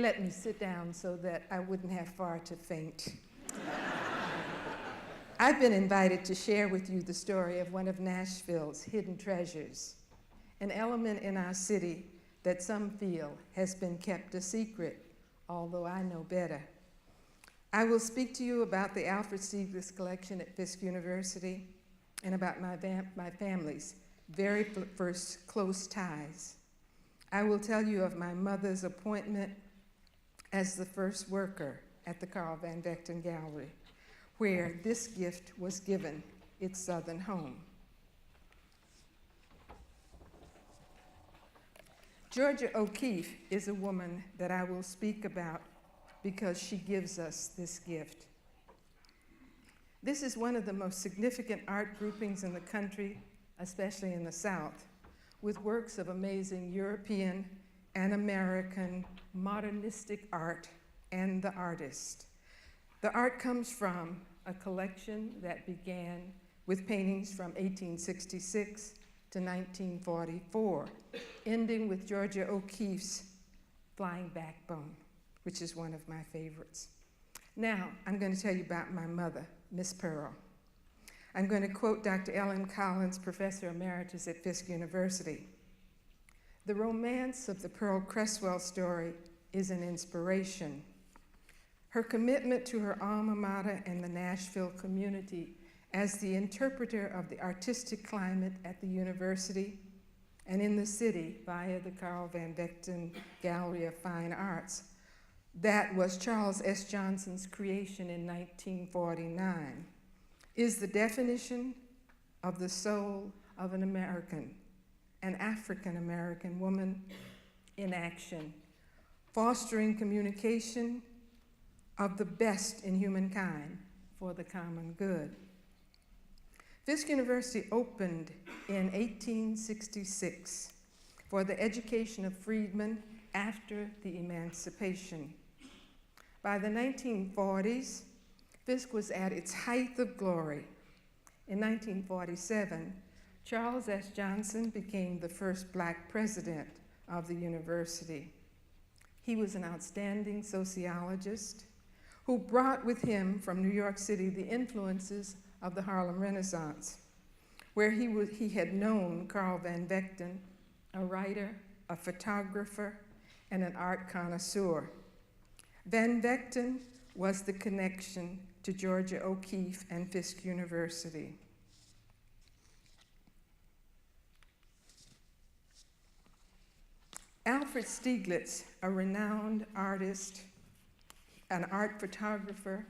let me sit down so that I wouldn't have far to faint. I've been invited to share with you the story of one of Nashville's hidden treasures, an element in our city that some feel has been kept a secret, although I know better. I will speak to you about the Alfred Stieglitz Collection at Fisk University and about my family's very first close ties. I will tell you of my mother's appointment as the first worker at the Carl Van Vechten Gallery, where this gift was given its southern home. Georgia O'Keeffe is a woman that I will speak about because she gives us this gift. This is one of the most significant art groupings in the country, especially in the South, with works of amazing European and American modernistic art and the artist. The art comes from a collection that began with paintings from 1866 to 1944, ending with Georgia O'Keeffe's Flying Backbone, which is one of my favorites. Now, I'm going to tell you about my mother, Miss Pearl. I'm going to quote Dr. Ellen Collins, Professor Emeritus at Fisk University. The romance of the Pearl Creswell story is an inspiration. Her commitment to her alma mater and the Nashville community as the interpreter of the artistic climate at the university and in the city via the Carl Van Vechten Gallery of Fine Arts, that was Charles S. Johnson's creation in 1949, is the definition of the soul of an American, an African-American woman in action, fostering communication of the best in humankind for the common good. Fisk University opened in 1866 for the education of freedmen after the emancipation. By the 1940s, Fisk was at its height of glory. In 1947, Charles S. Johnson became the first Black president of the university. He was an outstanding sociologist who brought with him from New York City the influences of the Harlem Renaissance, where he had known Carl Van Vechten, a writer, a photographer, and an art connoisseur. Van Vechten was the connection to Georgia O'Keeffe and Fisk University. Alfred Stieglitz, a renowned artist, an art photographer,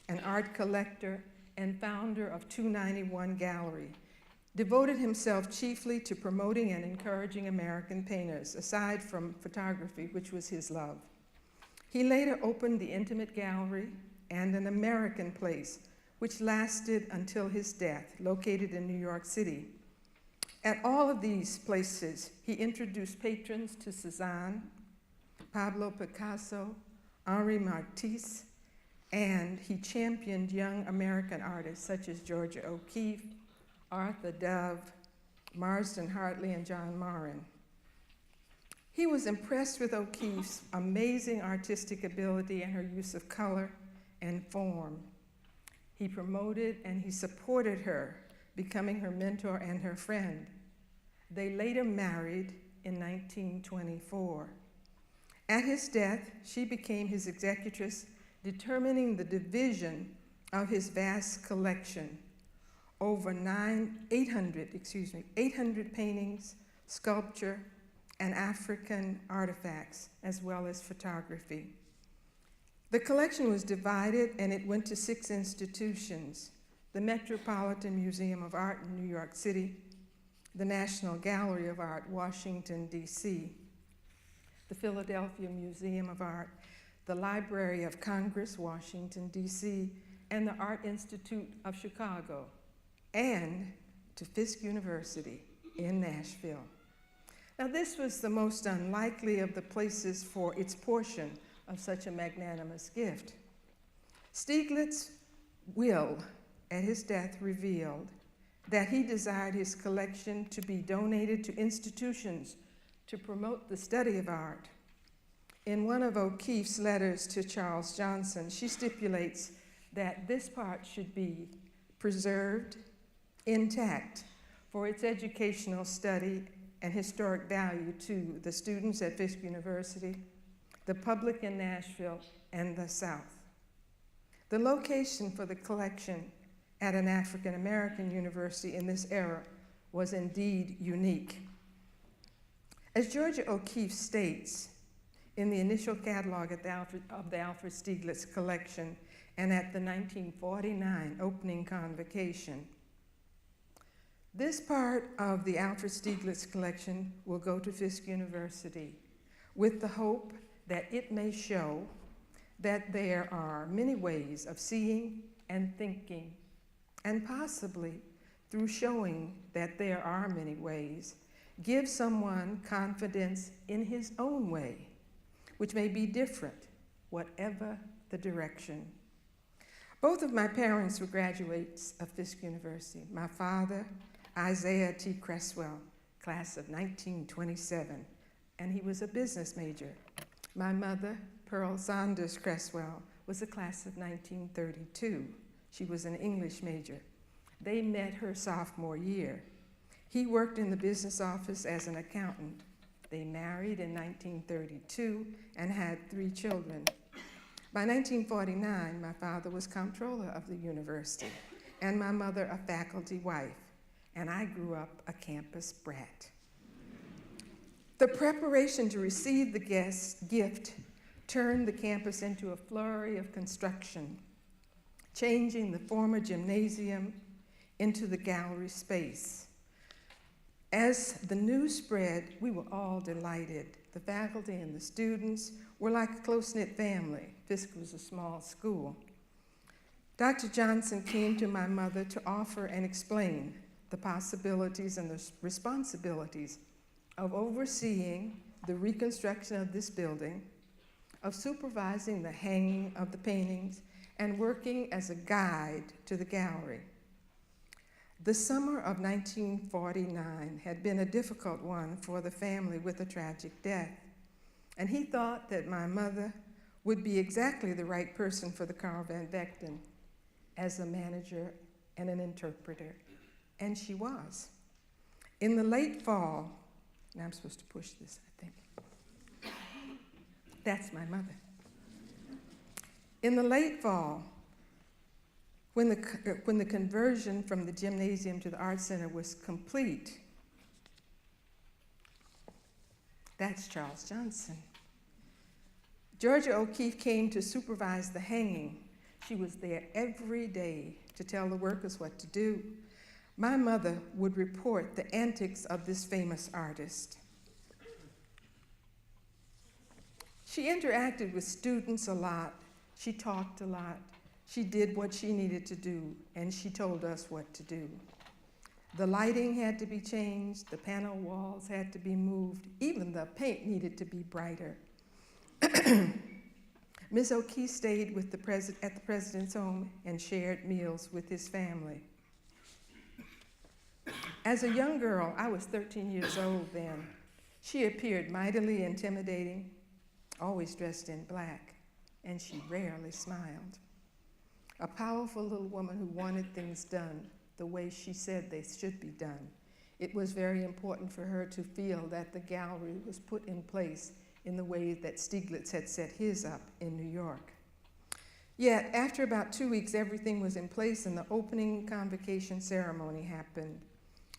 an art collector, and founder of 291 Gallery, devoted himself chiefly to promoting and encouraging American painters, aside from photography, which was his love. He later opened the Intimate Gallery and an American Place, which lasted until his death, located in New York City. At all of these places, he introduced patrons to Cezanne, Pablo Picasso, Henri Matisse, and he championed young American artists such as Georgia O'Keeffe, Arthur Dove, Marsden Hartley, and John Morin. He was impressed with O'Keeffe's amazing artistic ability and her use of color and form. He promoted and he supported her, becoming her mentor and her friend. They later married in 1924. At his death, she became his executrix, determining the division of his vast collection, over 800 paintings, sculpture, and African artifacts, as well as photography. The collection was divided and it went to 6 institutions: the Metropolitan Museum of Art in New York City, the National Gallery of Art, Washington, D.C., the Philadelphia Museum of Art, the Library of Congress, Washington, D.C., and the Art Institute of Chicago, and to Fisk University in Nashville. Now, this was the most unlikely of the places for its portion of such a magnanimous gift. Stieglitz's will at his death revealed that he desired his collection to be donated to institutions to promote the study of art. In one of O'Keeffe's letters to Charles Johnson, she stipulates that this part should be preserved intact for its educational study and historic value to the students at Fisk University, the public in Nashville, and the South. The location for the collection at an African American university in this era was indeed unique. As Georgia O'Keeffe states in the initial catalog of the Alfred Stieglitz Collection and at the 1949 opening convocation, this part of the Alfred Stieglitz Collection will go to Fisk University with the hope that it may show that there are many ways of seeing and thinking, and possibly through showing that there are many ways, give someone confidence in his own way, which may be different, whatever the direction. Both of my parents were graduates of Fisk University. My father, Isaiah T. Creswell, class of 1927, and he was a business major. My mother, Pearl Saunders Creswell, was a class of 1932. She was an English major. They met her sophomore year. He worked in the business office as an accountant. They married in 1932 and had 3 children. By 1949, my father was comptroller of the university, and my mother a faculty wife, and I grew up a campus brat. The preparation to receive the gift turned the campus into a flurry of construction, changing the former gymnasium into the gallery space. As the news spread, we were all delighted. The faculty and the students were like a close-knit family. Fisk was a small school. Dr. Johnson came to my mother to offer and explain the possibilities and the responsibilities of overseeing the reconstruction of this building, of supervising the hanging of the paintings, and working as a guide to the gallery. The summer of 1949 had been a difficult one for the family with a tragic death, and he thought that my mother would be exactly the right person for the Carl Van Vechten as a manager and an interpreter, and she was. In the late fall, now I'm supposed to push this, I think. That's my mother. In the late fall, when the conversion from the gymnasium to the art center was complete, that's Charles Johnson. Georgia O'Keeffe came to supervise the hanging. She was there every day to tell the workers what to do. My mother would report the antics of this famous artist. She interacted with students a lot. She talked a lot. She did what she needed to do, and she told us what to do. The lighting had to be changed, the panel walls had to be moved, even the paint needed to be brighter. Ms. O'Keeffe stayed with at the president's home and shared meals with his family. As a young girl, I was 13 years old then, she appeared mightily intimidating, always dressed in black, and she rarely smiled. A powerful little woman who wanted things done the way she said they should be done. It was very important for her to feel that the gallery was put in place in the way that Stieglitz had set his up in New York. Yet, after about 2 weeks, everything was in place and the opening convocation ceremony happened.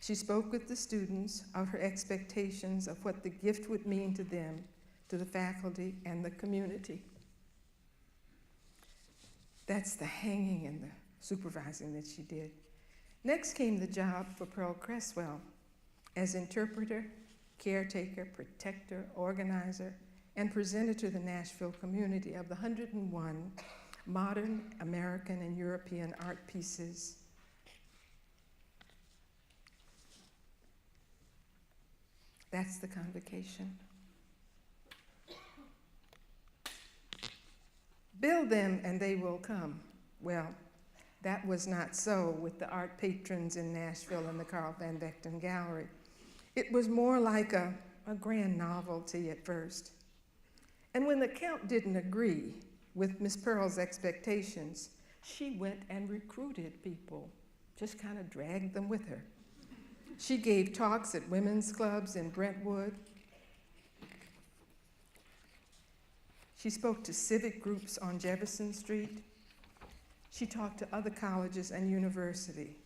She spoke with the students of her expectations of what the gift would mean to them, to the faculty, and the community. That's the hanging and the supervising that she did. Next came the job for Pearl Creswell as interpreter, caretaker, protector, organizer, and presenter to the Nashville community of the 101 modern American and European art pieces. That's the convocation. Build them and they will come. Well, that was not so with the art patrons in Nashville and the Carl Van Vechten Gallery. It was more like a grand novelty at first. And when the Count didn't agree with Miss Pearl's expectations, she went and recruited people, just kind of dragged them with her. She gave talks at women's clubs in Brentwood. She spoke to civic groups on Jefferson Street. She talked to other colleges and universities.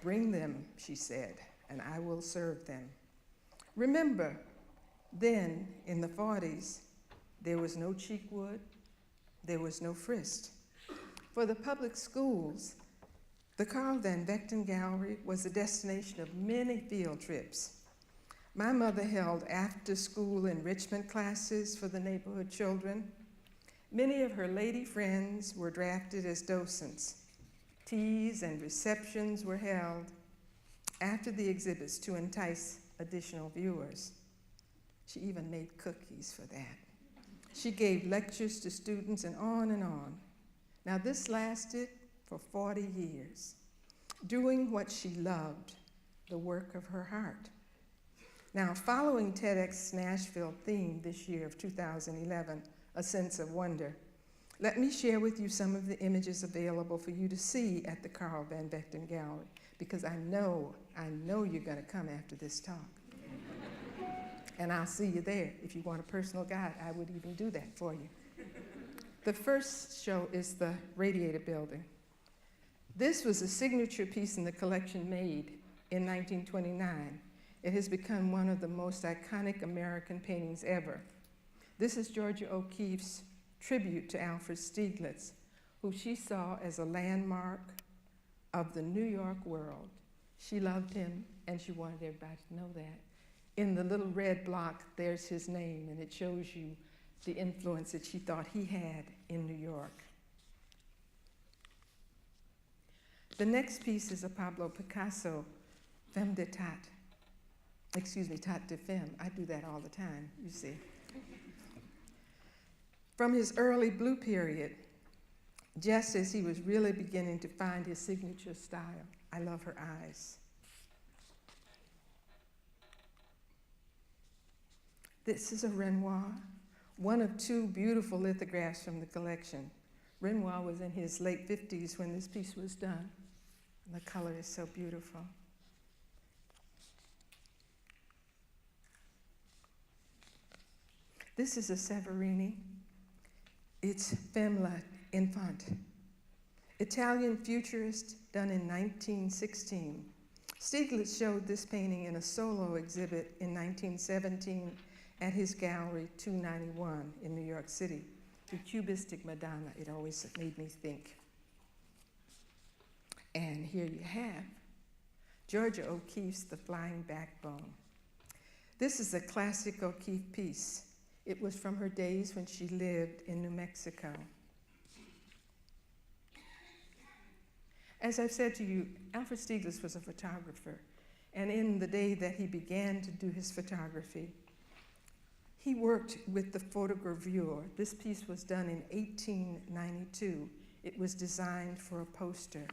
Bring them, she said, and I will serve them. Remember, then, in the 40s, there was no Cheekwood, there was no Frist. For the public schools, the Carl Van Vechten Gallery was a destination of many field trips. My mother held after-school enrichment classes for the neighborhood children. Many of her lady friends were drafted as docents. Teas and receptions were held after the exhibits to entice additional viewers. She even made cookies for that. She gave lectures to students and on and on. Now this lasted for 40 years, doing what she loved, the work of her heart. Now, following TedxNashville theme this year of 2011, A Sense of Wonder, let me share with you some of the images available for you to see at the Carl Van Vechten Gallery, because I know you're going to come after this talk. And I'll see you there. If you want a personal guide, I would even do that for you. The first show is the Radiator Building. This was a signature piece in the collection made in 1929. It has become one of the most iconic American paintings ever. This is Georgia O'Keeffe's tribute to Alfred Stieglitz, who she saw as a landmark of the New York world. She loved him, and she wanted everybody to know that. In the little red block, there's his name, and it shows you the influence that she thought he had in New York. The next piece is a Pablo Picasso, Femme de Tate. Tate de Femme. I do that all the time, you see. From his early blue period, just as he was really beginning to find his signature style. I love her eyes. This is a Renoir, one of two beautiful lithographs from the collection. Renoir was in his late 50s when this piece was done. And the color is so beautiful. This is a Severini. It's Femme l'Enfant, Italian futurist, done in 1916. Stieglitz showed this painting in a solo exhibit in 1917 at his gallery 291 in New York City. The Cubistic Madonna, it always made me think. And here you have Georgia O'Keeffe's The Flying Backbone. This is a classic O'Keeffe piece. It was from her days when she lived in New Mexico. As I've said to you, Alfred Stieglitz was a photographer, and in the day that he began to do his photography, he worked with the photogravure. This piece was done in 1892. It was designed for a poster.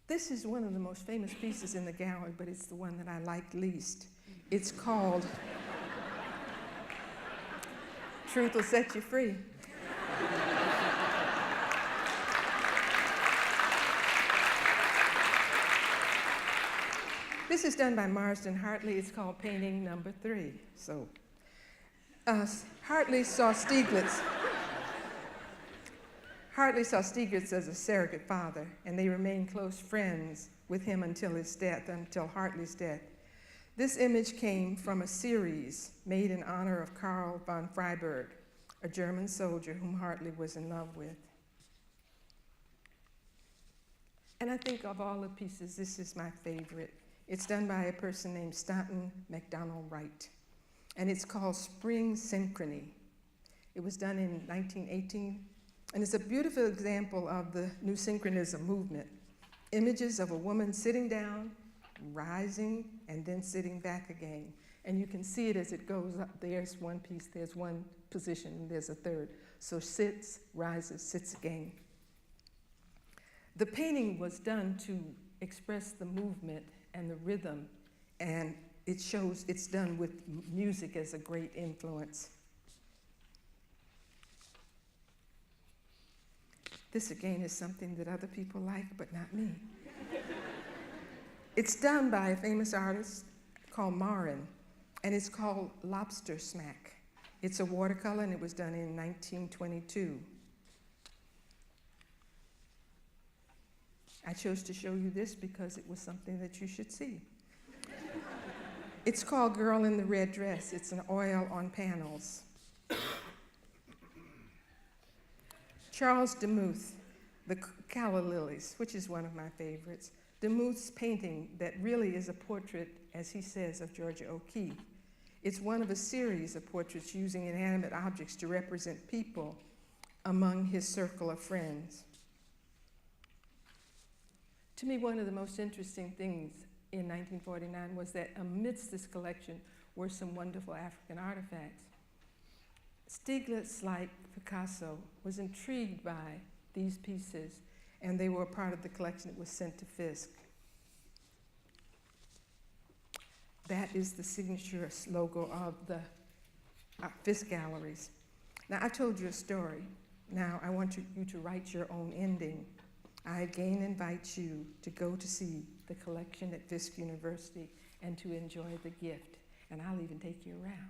This is one of the most famous pieces in the gallery, but it's the one that I like least. It's called Truth Will Set You Free. This is done by Marsden Hartley. It's called Painting Number 3. So Hartley saw Stieglitz as a surrogate father, and they remained close friends with him until his death, until Hartley's death. This image came from a series made in honor of Karl von Freiberg, a German soldier whom Hartley was in love with. And I think of all the pieces, this is my favorite. It's done by a person named Stanton MacDonald Wright, and it's called Spring Synchrony. It was done in 1918. And it's a beautiful example of the New Synchronism movement. Images of a woman sitting down, rising, and then sitting back again. And you can see it as it goes up. There's one piece, there's one position, and there's a third. So sits, rises, sits again. The painting was done to express the movement and the rhythm and it shows it's done with music as a great influence. This again is something that other people like, but not me. It's done by a famous artist called Marsden, and it's called Lobster Smack. It's a watercolor, and it was done in 1922. I chose to show you this because it was something that you should see. It's called Girl in the Red Dress. It's an oil on panels. Charles Demuth, the Calla Lilies, which is one of my favorites. Demuth's painting that really is a portrait, as he says, of Georgia O'Keeffe. It's one of a series of portraits using inanimate objects to represent people among his circle of friends. To me, one of the most interesting things in 1949 was that amidst this collection were some wonderful African artifacts. Stieglitz, like Picasso, was intrigued by these pieces, and they were a part of the collection that was sent to Fisk. That is the signature logo of the Fisk galleries. Now, I told you a story. Now, I want you to write your own ending. I again invite you to go to see the collection at Fisk University and to enjoy the gift. And I'll even take you around.